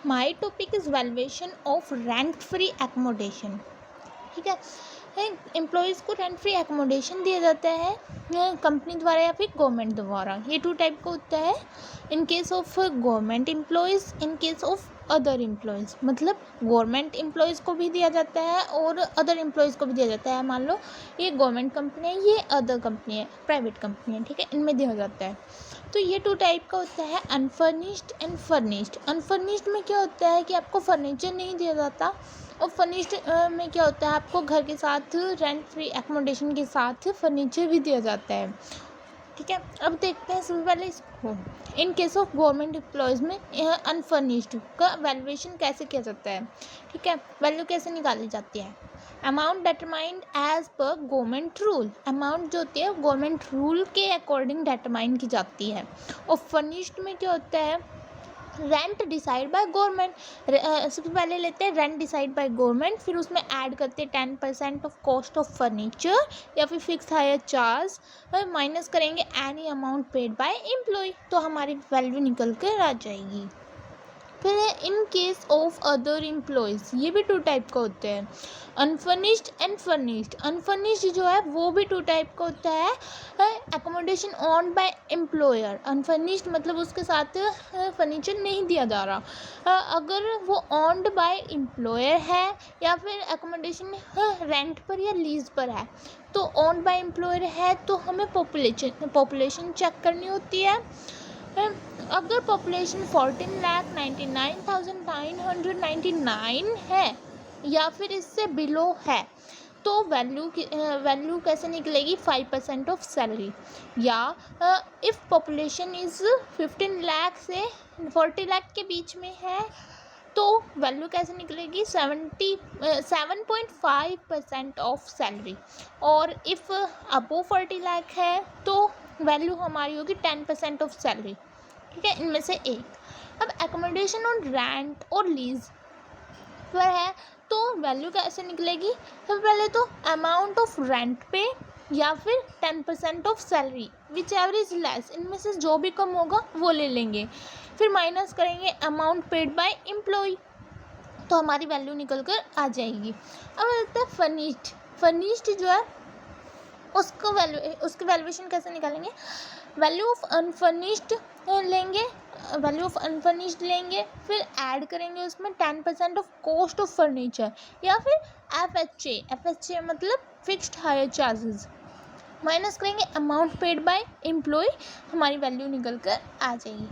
My topic is valuation of rent free accommodation. ठीक है, employees को रेंट फ्री एकोमोडेशन दिया जाता है कंपनी द्वारा या फिर गवर्नमेंट द्वारा। ये टू टाइप का होता है, in case of government employees, in case of other employees. मतलब गवर्नमेंट एम्प्लॉयज़ को भी दिया जाता है और अदर एम्प्लॉयज़ को भी दिया जाता है। मान लो ये गवर्नमेंट कंपनी है, ये अदर कंपनी है, प्राइवेट कंपनी है, ठीक है, इनमें दिया जाता है। तो ये टू टाइप का होता है, अनफर्निश्ड एंड फर्निश्ड। अनफर्निश्ड में क्या होता है कि आपको फर्नीचर नहीं दिया जाता, और फर्निश्ड में क्या होता है आपको घर के साथ रेंट फ्री एकोमोडेशन के साथ फर्नीचर भी दिया जाता है। ठीक है, अब देखते हैं सबसे पहले इसको। इन केस ऑफ गवर्नमेंट एम्प्लॉयज़ में अनफर्निश्ड का वैल्यूएशन कैसे किया जाता है। ठीक है, वैल्यू कैसे निकाली जाती है। Amount determined as per government rule. Amount जो होती है गवर्नमेंट रूल के अकॉर्डिंग डिटरमाइन की जाती है। और फर्निश्ड में क्या होता है, रेंट डिसाइड बाय गवर्नमेंट। सबसे पहले लेते हैं रेंट डिसाइड बाय गवर्नमेंट, फिर उसमें ऐड करते हैं 10% ऑफ कॉस्ट ऑफ फर्नीचर या फिर फिक्स हायर चार्ज, माइनस करेंगे any amount paid by employ, तो हमारी वैल्यू निकल कर आ जाएगी। फिर है in case of other employees, ये भी टू टाइप का होते हैं, अनफर्निश्ड एंड फर्निश्ड। अनफर्निश्ड जो है वो भी टू टाइप का होता है, accommodation on by employer. Unfurnished मतलब उसके साथ फर्नीचर नहीं दिया जा रहा। अगर वो ऑन्ड बाय एम्प्लॉयर है या फिर एकोमोडेशन रेंट पर या लीज पर है, तो ऑन्ड बाय एम्प्लॉयर है तो हमें पॉपुलेशन चेक करनी होती है। अगर पॉपुलेशन 14,99,999 है या फिर इससे बिलो है, तो वैल्यू कैसे निकलेगी, 5% ऑफ सैलरी। या इफ़ पॉपुलेशन इज़ 15 लाख से 40 लाख के बीच में है, तो वैल्यू कैसे निकलेगी, 7.5% ऑफ सैलरी। और इफ़ अबो 40 लाख है तो वैल्यू हमारी होगी 10% ऑफ सैलरी। ठीक है, इनमें से एक। अब एकोमोडेशन ऑन रेंट और लीज पर है तो वैल्यू कैसे निकलेगी, सबसे पहले तो अमाउंट ऑफ रेंट पे या फिर 10% of salary, which ever is less, इनमें से जो भी कम होगा वो ले लेंगे, फिर माइनस करेंगे अमाउंट पेड बाय एम्प्लॉय, तो हमारी वैल्यू निकल कर आ जाएगी। अब लगता है फर्निश्ड। फर्निश्ड जो है उसकी वैल्यूएशन कैसे निकालेंगे, वैल्यू ऑफ अनफर्निश्ड लेंगे, फिर ऐड करेंगे उसमें 10% ऑफ कॉस्ट ऑफ फर्नीचर या फिर एफ मतलब फिक्स्ड हायर चार्जेस, माइनस करेंगे अमाउंट पेड बाय एम्प्लॉय, हमारी वैल्यू निकल कर आ जाएगी।